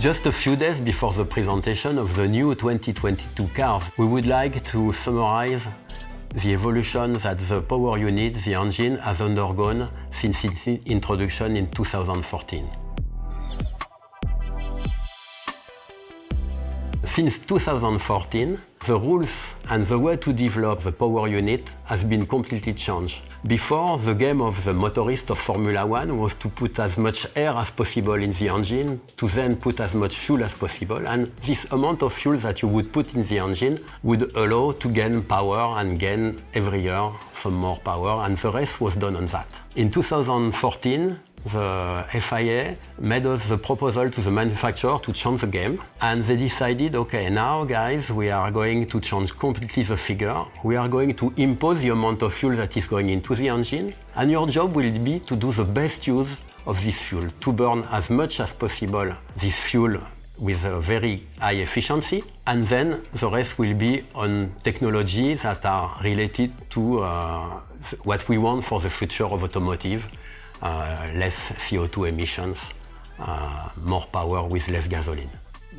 Just a few days before the presentation of the new 2022 cars, we would like to summarize the evolution that the power unit, the engine, has undergone since its introduction in 2014. Since 2014, the rules and the way to develop the power unit has been completely changed. Before, the game of the motorist of Formula One was to put as much air as possible in the engine, to then put as much fuel as possible, and this amount of fuel that you would put in the engine would allow to gain power and gain every year some more power, and the rest was done on that. In 2014, the FIA made us the proposal to the manufacturer to change the game, and they decided, okay, now guys, we are going to change completely the figure. We are going to impose the amount of fuel that is going into the engine, and your job will be to do the best use of this fuel, to burn as much as possible this fuel with a very high efficiency, and then the rest will be on technologies that are related to what we want for the future of automotive. Less CO2 emissions, more power with less gasoline.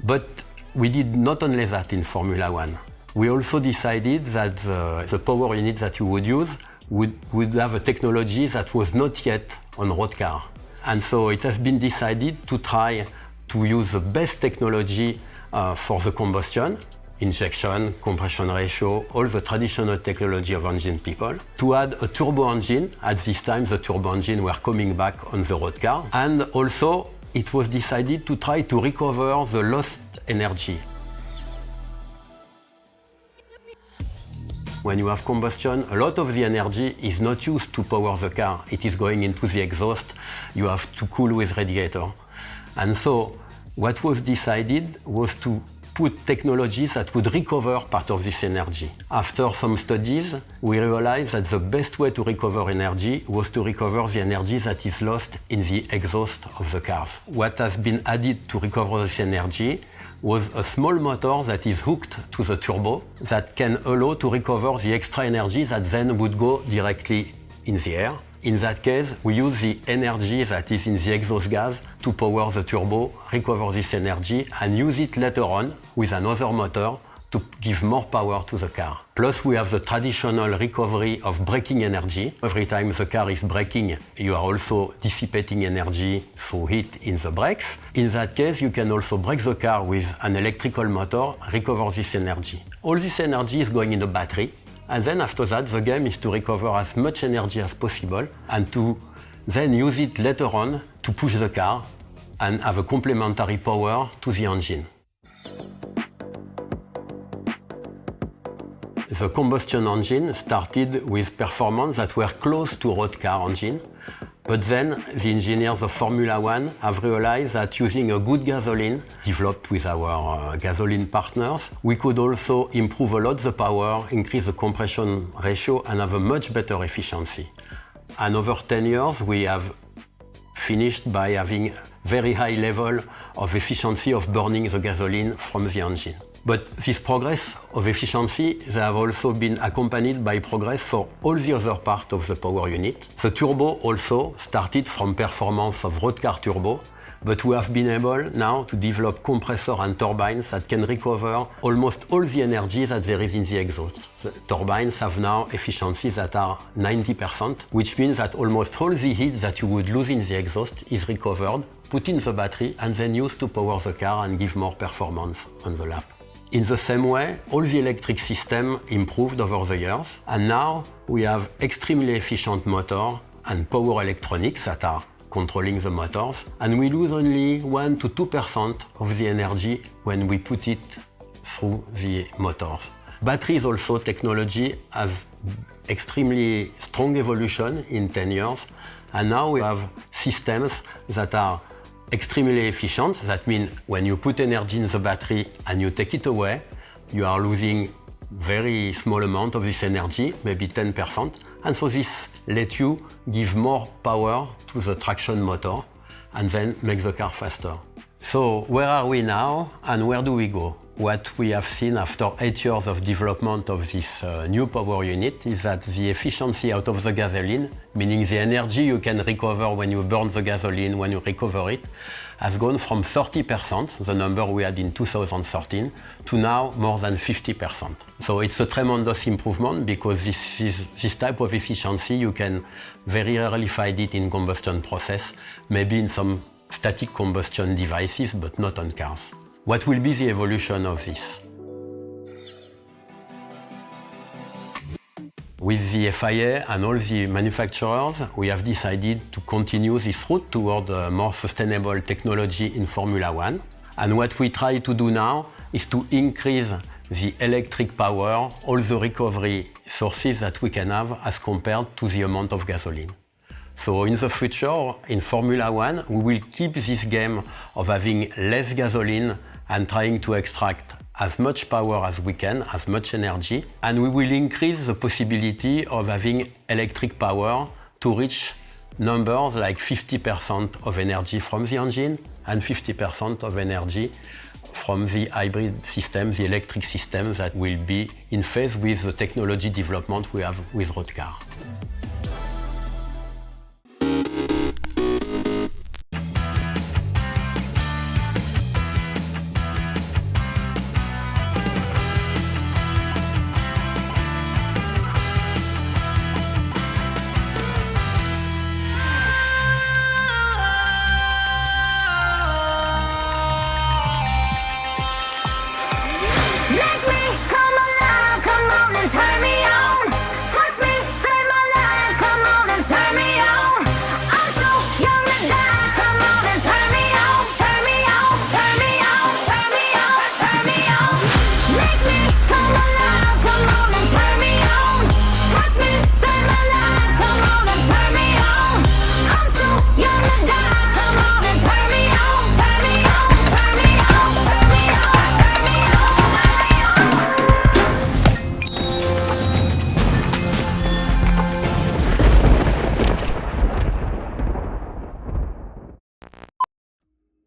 But we did not only that in Formula One. We also decided that the power unit that you would use would have a technology that was not yet on road car. And so it has been decided to try to use the best technology for the combustion, injection, compression ratio, all the traditional technology of engine people, to add a turbo engine. At this time, the turbo engine were coming back on the road car. And also, it was decided to try to recover the lost energy. When you have combustion, a lot of the energy is not used to power the car. It is going into the exhaust. You have to cool with radiator. And so, what was decided was to put technologies that would recover part of this energy. After some studies, we realized that the best way to recover energy was to recover the energy that is lost in the exhaust of the cars. What has been added to recover this energy was a small motor that is hooked to the turbo that can allow to recover the extra energy that then would go directly in the air. In that case, we use the energy that is in the exhaust gas to power the turbo, recover this energy, and use it later on with another motor to give more power to the car. Plus, we have the traditional recovery of braking energy. Every time the car is braking, you are also dissipating energy through heat in the brakes. In that case, you can also brake the car with an electrical motor, recover this energy. All this energy is going in a battery. And then after that, the game is to recover as much energy as possible and to then use it later on to push the car and have a complementary power to the engine. The combustion engine started with performance that were close to road car engine, but then the engineers of Formula One have realized that using a good gasoline, developed with our gasoline partners, we could also improve a lot the power, increase the compression ratio, and have a much better efficiency. And over 10 years, we have finished by having very high level of efficiency of burning the gasoline from the engine. But this progress of efficiency, they have also been accompanied by progress for all the other parts of the power unit. The turbo also started from performance of road car turbo, but we have been able now to develop compressor and turbines that can recover almost all the energy that there is in the exhaust. The turbines have now efficiencies that are 90%, which means that almost all the heat that you would lose in the exhaust is recovered, put in the battery, and then used to power the car and give more performance on the lap. In the same way, all the electric system improved over the years, and now we have extremely efficient motor and power electronics that are controlling the motors, and we lose only 1 to 2% of the energy when we put it through the motors. Batteries also technology has extremely strong evolution in 10 years, and now we have systems that are extremely efficient. That means when you put energy in the battery and you take it away, you are losing very small amount of this energy, maybe 10%. And so this lets you give more power to the traction motor and then make the car faster. So where are we now and where do we go? What we have seen after 8 years of development of this new power unit is that the efficiency out of the gasoline, meaning the energy you can recover when you burn the gasoline, when you recover it, has gone from 30%, the number we had in 2013, to now more than 50%. So it's a tremendous improvement because this type of efficiency you can very rarely find it in combustion process, maybe in some static combustion devices, but not on cars. What will be the evolution of this? With the FIA and all the manufacturers, we have decided to continue this route toward a more sustainable technology in Formula One. And what we try to do now is to increase the electric power, all the recovery sources that we can have as compared to the amount of gasoline. So in the future, in Formula One, we will keep this game of having less gasoline and trying to extract as much power as we can, as much energy, and we will increase the possibility of having electric power to reach numbers like 50% of energy from the engine and 50% of energy from the hybrid system, the electric system that will be in phase with the technology development we have with road car.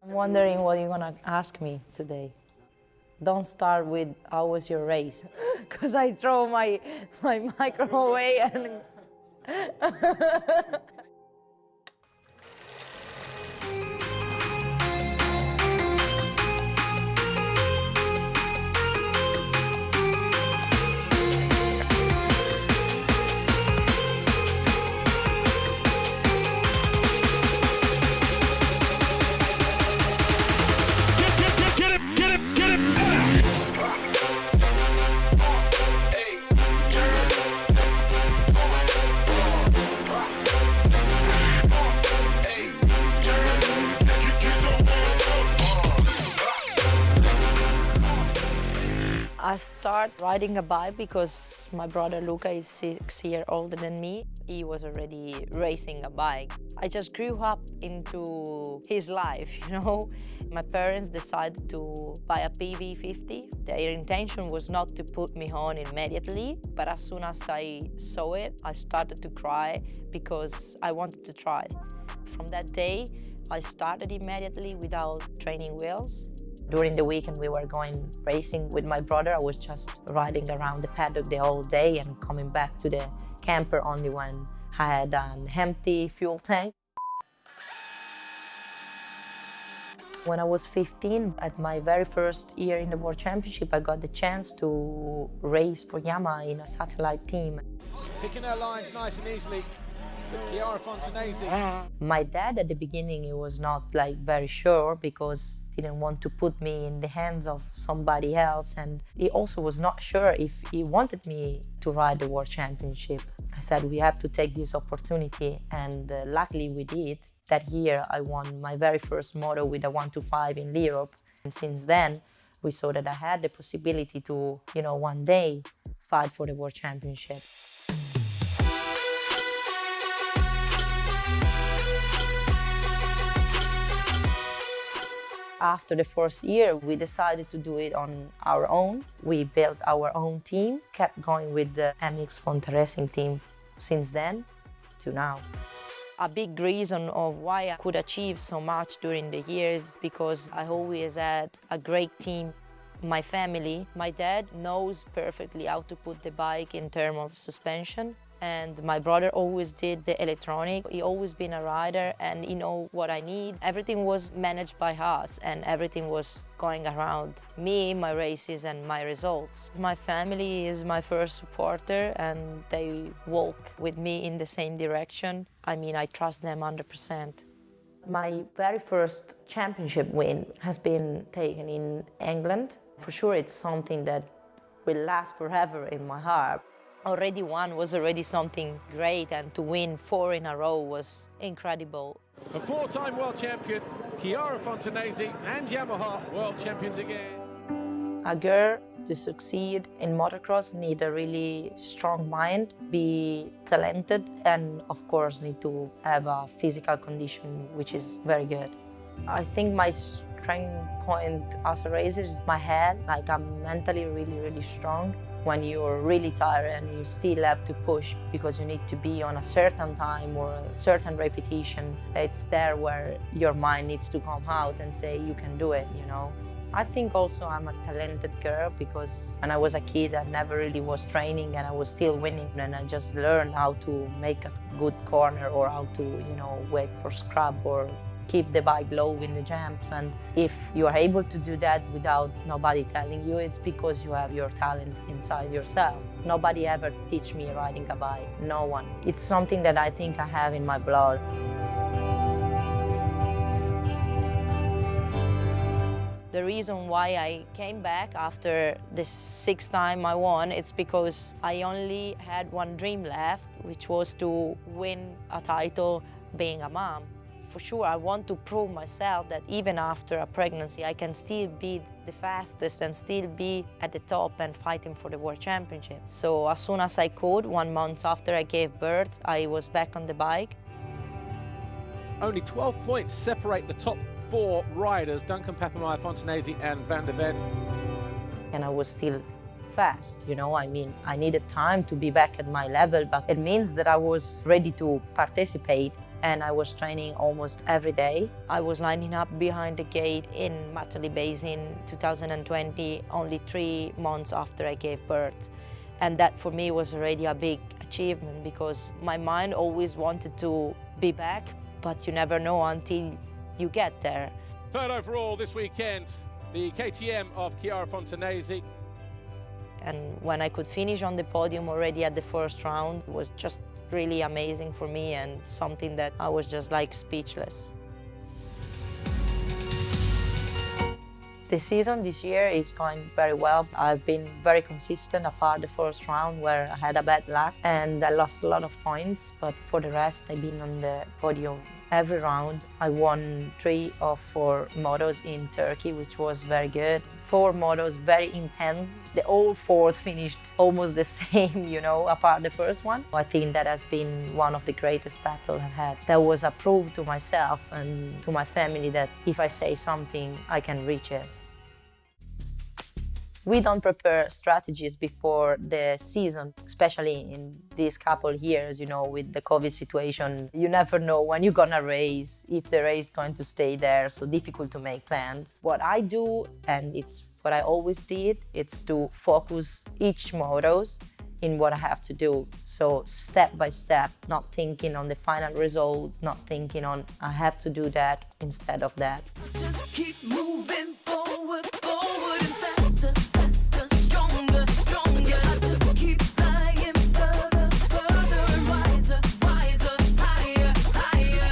I'm wondering what you're gonna ask me today. Don't start with how was your race, because I throw my microphone away and I started riding a bike because my brother Luca is 6 years older than me. He was already racing a bike. I just grew up into his life, you know. My parents decided to buy a PV50. Their intention was not to put me on immediately, but as soon as I saw it, I started to cry because I wanted to try. From that day, I started immediately without training wheels. During the weekend, we were going racing with my brother. I was just riding around the paddock the whole day and coming back to the camper only when I had an empty fuel tank. When I was 15, at my very first year in the World Championship, I got the chance to race for Yamaha in a satellite team. Picking her lines nice and easily with Chiara Fontanesi. My dad at the beginning, he was not very sure because he didn't want to put me in the hands of somebody else, and he also was not sure if he wanted me to ride the World Championship. I said we have to take this opportunity, and luckily we did. That year I won my very first moto with a 125 in Europe, and since then we saw that I had the possibility to, one day fight for the World Championship. After the first year, we decided to do it on our own. We built our own team, kept going with the MX Fonte Racing team since then to now. A big reason of why I could achieve so much during the years is because I always had a great team. my family. My dad knows perfectly how to put the bike in terms of suspension, and my brother always did the electronic. He always been a rider and he know what I need. Everything was managed by us and everything was going around me, my races and my results. My family is my first supporter and they walk with me in the same direction. I mean, I trust them 100%. My very first championship win has been taken in England. For sure, it's something that will last forever in my heart. Already one was already something great, and to win 4 in a row was incredible. A 4-time world champion, Chiara Fontanesi, and Yamaha world champions again. A girl to succeed in motocross need a really strong mind, be talented, and of course need to have a physical condition which is very good. I think my strength point as a racer is my head. Like, I'm mentally really strong. When you're really tired and you still have to push because you need to be on a certain time or a certain repetition, it's there where your mind needs to come out and say you can do it, you know. I think also I'm a talented girl because when I was a kid I never really was training and I was still winning, and I just learned how to make a good corner or how to, you know, wait for scrub or keep the bike low in the jumps. And if you are able to do that without nobody telling you, it's because you have your talent inside yourself. Nobody ever teach me riding a bike, no one. It's something that I think I have in my blood. The reason why I came back after the 6th time I won, it's because I only had one dream left, which was to win a title being a mom. For sure, I want to prove myself that even after a pregnancy, I can still be the fastest and still be at the top and fighting for the World Championship. So as soon as I could, 1 month after I gave birth, I was back on the bike. Only 12 points separate the top 4 riders, Duncan Papameyer, Fontanesi and Van der Ven. And I was still fast, you know, I mean, I needed time to be back at my level, but it means that I was ready to participate. And I was training almost every day. I was lining up behind the gate in Matterley Basin 2020, only 3 months after I gave birth. And that for me was already a big achievement because my mind always wanted to be back, but you never know until you get there. 3rd overall this weekend, the KTM of Chiara Fontanesi. And when I could finish on the podium already at the first round, it was just really amazing for me and something that I was just like speechless. The season this year is going very well. I've been very consistent apart the first round where I had a bad luck and I lost a lot of points, but for the rest I've been on the podium every round. I won 3 of 4 motos in Turkey, which was very good. 4 motos, very intense. The all 4 finished almost the same, you know, apart the first one. I think that has been one of the greatest battles I've had. That was a proof to myself and to my family that if I say something, I can reach it. We don't prepare strategies before the season, especially in these couple years, you know, with the COVID situation. You never know when you're gonna race, if the race is going to stay there, so difficult to make plans. What I do, and it's what I always did, it's to focus each motos in what I have to do. So step by step, not thinking on the final result, not thinking on I have to do that instead of that. Just keep moving forward, forward and faster, faster, stronger, stronger. Just keep flying further, further and wiser, wiser, higher, higher.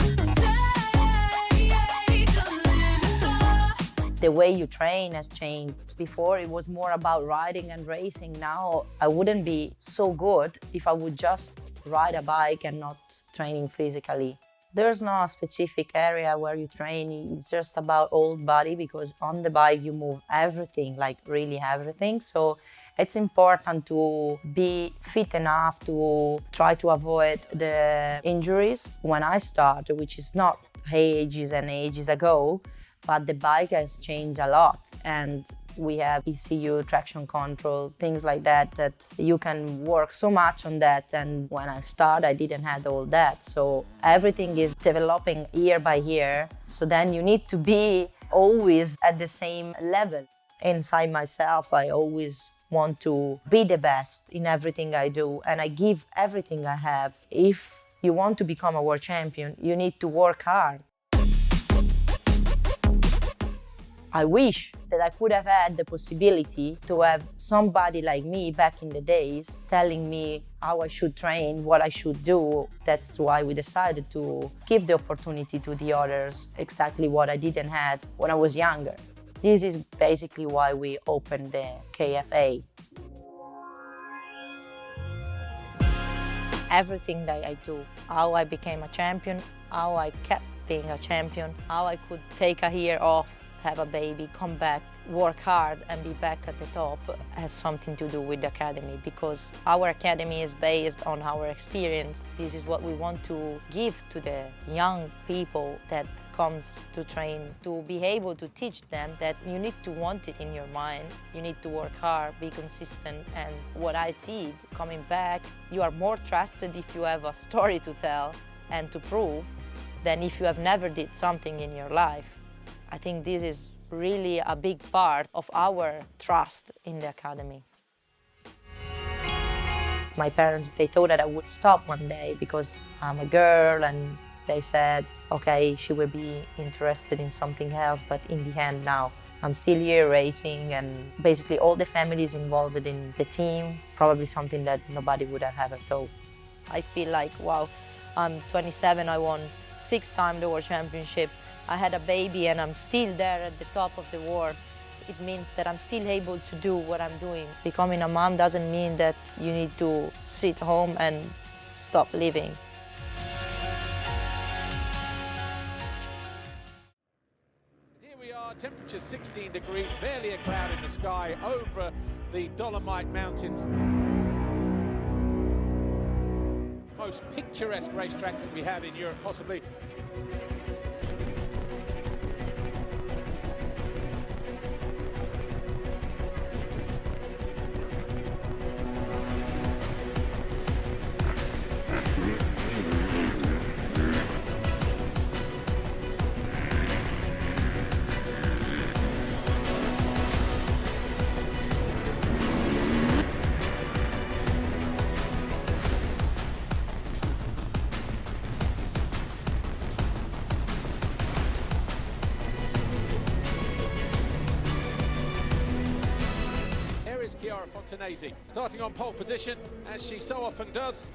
Take the limits up. The way you train has changed. Before it was more about riding and racing. Now I wouldn't be so good if I would just ride a bike and not training physically. There's no specific area where you train, it's just about whole body because on the bike you move everything, like really everything. So it's important to be fit enough to try to avoid the injuries. When I started, which is not ages and ages ago, but the bike has changed a lot and we have ECU, traction control, things like that, that you can work so much on that. And when I started, I didn't have all that. So everything is developing year by year. So then you need to be always at the same level. Inside myself, I always want to be the best in everything I do, and I give everything I have. If you want to become a world champion, you need to work hard. I wish that I could have had the possibility to have somebody like me back in the days telling me how I should train, what I should do. That's why we decided to give the opportunity to the others, exactly what I didn't have when I was younger. This is basically why we opened the KFA. Everything that I do, how I became a champion, how I kept being a champion, how I could take a year off, have a baby, come back, work hard and be back at the top has something to do with the academy, because our academy is based on our experience. This is what we want to give to the young people that comes to train, to be able to teach them that you need to want it in your mind, you need to work hard, be consistent. And what I did, coming back, you are more trusted if you have a story to tell and to prove than if you have never did something in your life. I think this is really a big part of our trust in the academy. My parents, they thought that I would stop one day because I'm a girl, and they said, okay, she will be interested in something else, but in the end now, I'm still here racing, and basically all the families involved in the team, probably something that nobody would have ever thought. I feel like, wow, I'm 27, I won 6 times the World Championship. I had a baby and I'm still there at the top of the world. It means that I'm still able to do what I'm doing. Becoming a mom doesn't mean that you need to sit home and stop living. Here we are, temperature 16 degrees, barely a cloud in the sky over the Dolomite Mountains. Most picturesque racetrack that we have in Europe, possibly. Starting on pole position, as she so often does.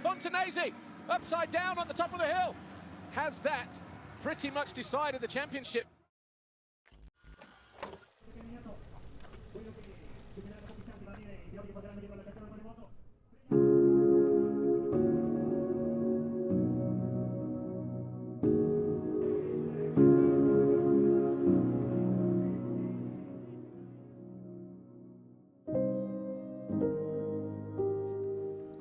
Fontanesi, upside down on the top of the hill. Has that pretty much decided the championship?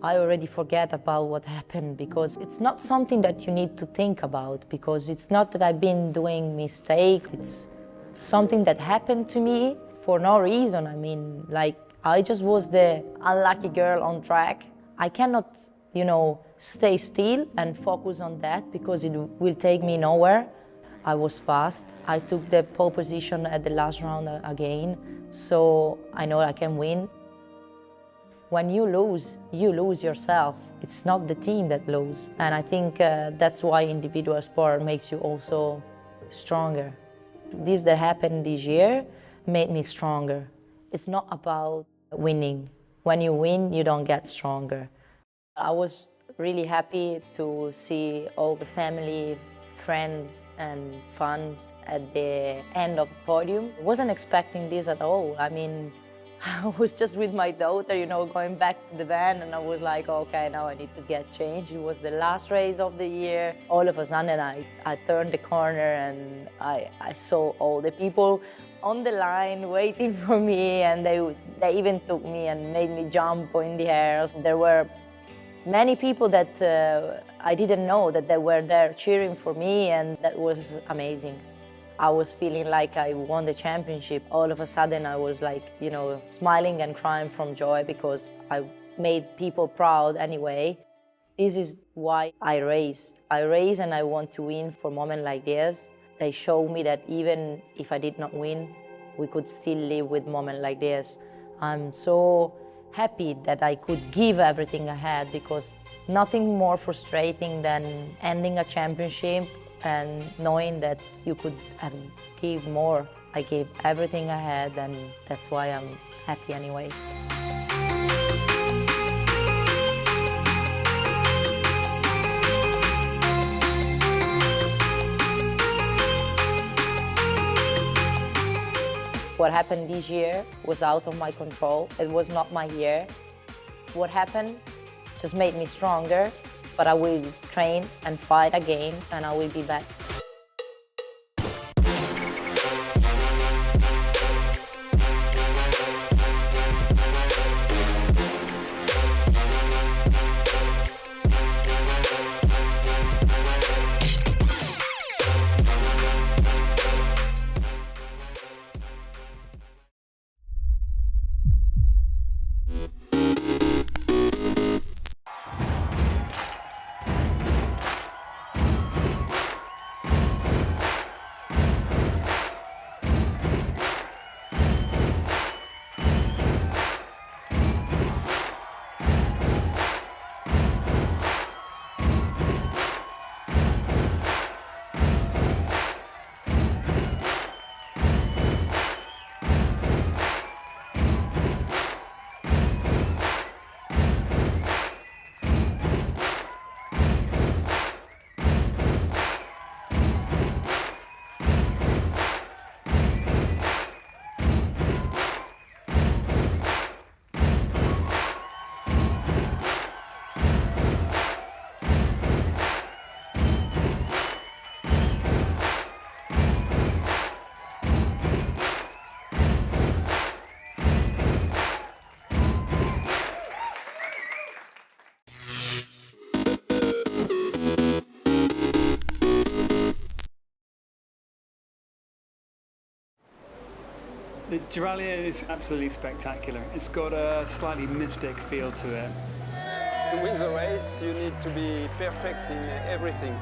I already forget about what happened, because it's not something that you need to think about, because it's not that I've been doing mistake. It's something that happened to me for no reason. I mean, like, I just was the unlucky girl on track. I cannot, stay still and focus on that, because it will take me nowhere. I was fast. I took the pole position at the last round again, so I know I can win. When you lose yourself. It's not the team that loses. And I think that's why individual sport makes you also stronger. This that happened this year made me stronger. It's not about winning. When you win, you don't get stronger. I was really happy to see all the family, friends and fans at the end of the podium. I wasn't expecting this at all. I mean, I was just with my daughter, going back to the van, and I was like, okay, now I need to get changed. It was the last race of the year. All of a sudden, I turned the corner and I saw all the people on the line waiting for me, and they even took me and made me jump in the air. There were many people that I didn't know that they were there cheering for me, and that was amazing. I was feeling like I won the championship. All of a sudden I was like, smiling and crying from joy, because I made people proud anyway. This is why I race. I race and I want to win for moments like this. They show me that even if I did not win, we could still live with moments like this. I'm so happy that I could give everything I had, because nothing more frustrating than ending a championship and knowing that you could have give more. I gave everything I had, and that's why I'm happy anyway. What happened this year was out of my control. It was not my year. What happened just made me stronger, but I will train and fight again, and I will be back. The Jiralia is absolutely spectacular. It's got a slightly mystic feel to it. To win the race, you need to be perfect in everything.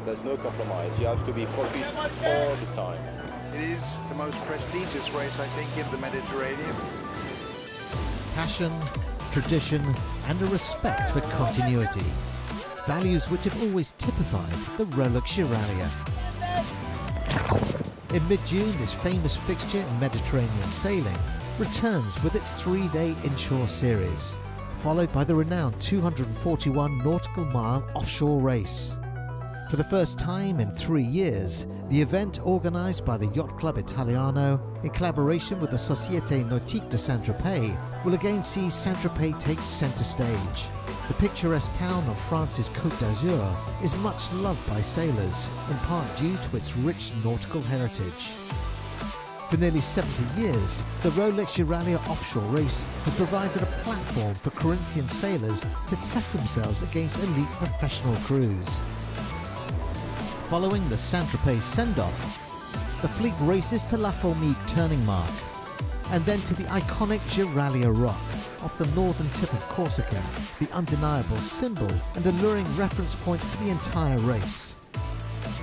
There's no compromise. You have to be focused all the time. It is the most prestigious race, I think, in the Mediterranean. Passion, tradition, and a respect for continuity. Values which have always typified the Rolex Jiralia. In mid-June, this famous fixture in Mediterranean sailing returns with its 3-day inshore series, followed by the renowned 241 nautical mile offshore race. For the first time in 3 years, the event, organised by the Yacht Club Italiano in collaboration with the Société Nautique de Saint-Tropez, will again see Saint-Tropez take centre stage. The picturesque town of France's Côte d'Azur is much loved by sailors, in part due to its rich nautical heritage. For nearly 70 years, the Rolex Jiralia offshore race has provided a platform for Corinthian sailors to test themselves against elite professional crews. Following the Saint-Tropez send-off, the fleet races to La Formique turning mark, and then to the iconic Jiralia Rock off the northern tip of Corsica, the undeniable symbol and alluring reference point for the entire race.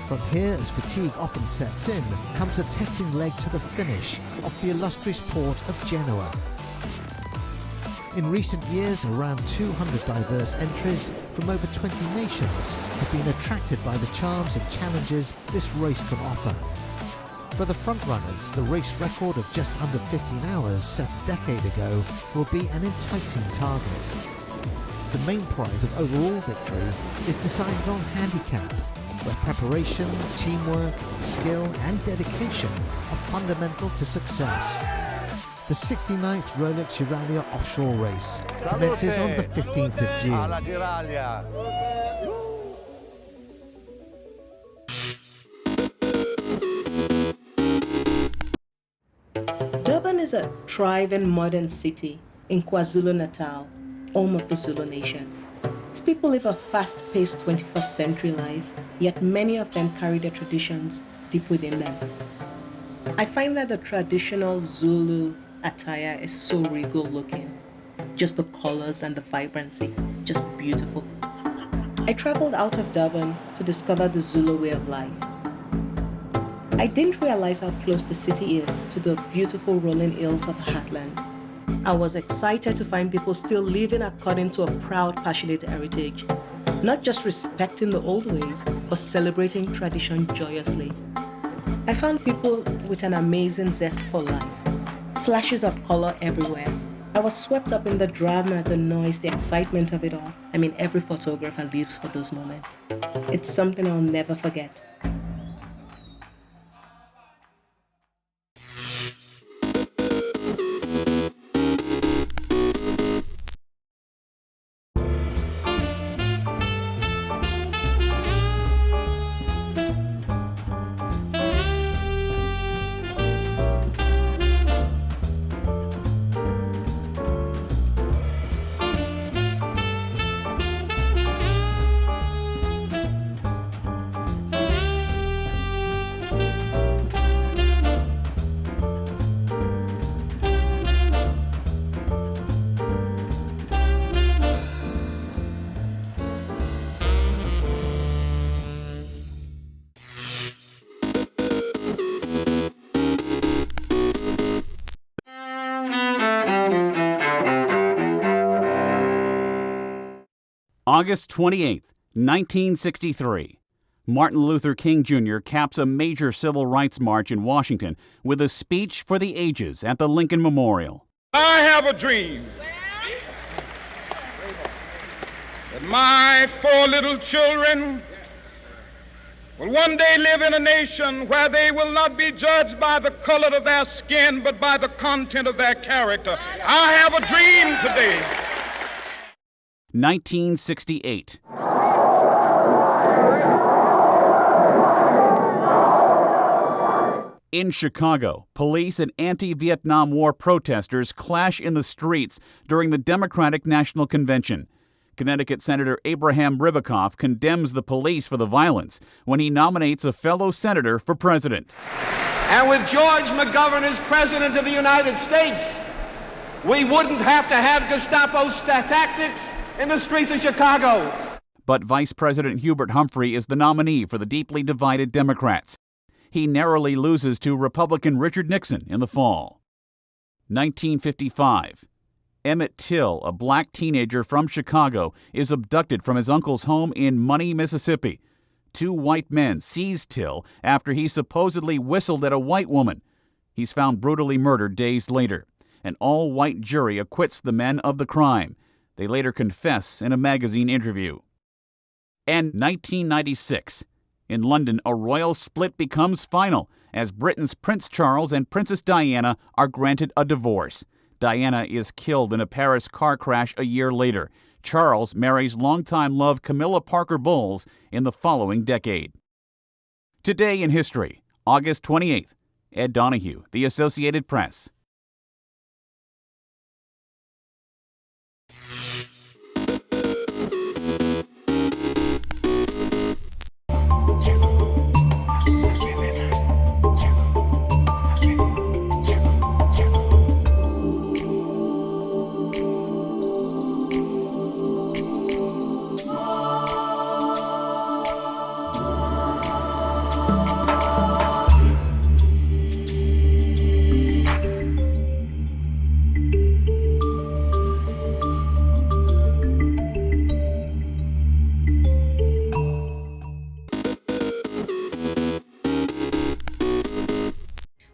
From here, as fatigue often sets in, comes a testing leg to the finish off the illustrious port of Genoa. In recent years, around 200 diverse entries from over 20 nations have been attracted by the charms and challenges this race can offer. For the frontrunners, the race record of just under 15 hours set a decade ago will be an enticing target. The main prize of overall victory is decided on handicap, where preparation, teamwork, skill and dedication are fundamental to success. The 69th Rolex Jiralia offshore race commences on the 15th of June. Durban is a thriving modern city in KwaZulu-Natal, home of the Zulu nation. Its people live a fast-paced 21st century life, yet many of them carry their traditions deep within them. I find that the traditional Zulu attire is so regal looking. just the colors and the vibrancy, just beautiful. I traveled out of Durban to discover the Zulu way of life. I didn't realize how close the city is to the beautiful rolling hills of Heartland. I was excited to find people still living according to a proud, passionate heritage, not just respecting the old ways, but celebrating tradition joyously. I found people with an amazing zest for life, flashes of color everywhere. I was swept up in the drama, the noise, the excitement of it all. I mean, every photographer lives for those moments. It's something I'll never forget. August 28, 1963. Martin Luther King Jr. caps a major civil rights march in Washington with a speech for the ages at the Lincoln Memorial. I have a dream that my 4 little children will one day live in a nation where they will not be judged by the color of their skin, but by the content of their character. I have a dream today. 1968. In Chicago, police and anti-Vietnam War protesters clash in the streets during the Democratic National Convention. Connecticut Senator Abraham Ribicoff condemns the police for the violence when he nominates a fellow senator for president. And with George McGovern as President of the United States, we wouldn't have to have Gestapo tactics in the streets of Chicago. But Vice President Hubert Humphrey is the nominee for the deeply divided Democrats. He narrowly loses to Republican Richard Nixon in the fall. 1955. Emmett Till, a black teenager from Chicago, is abducted from his uncle's home in Money, Mississippi. 2 white men seize Till after he supposedly whistled at a white woman. He's found brutally murdered days later. An all-white jury acquits the men of the crime. They later confess in a magazine interview. And 1996. In London, a royal split becomes final as Britain's Prince Charles and Princess Diana are granted a divorce. Diana is killed in a Paris car crash a year later. Charles marries longtime love Camilla Parker Bowles in the following decade. Today in history, August 28th. Ed Donahue, The Associated Press.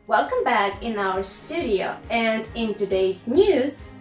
Welcome back in our studio, and in today's news,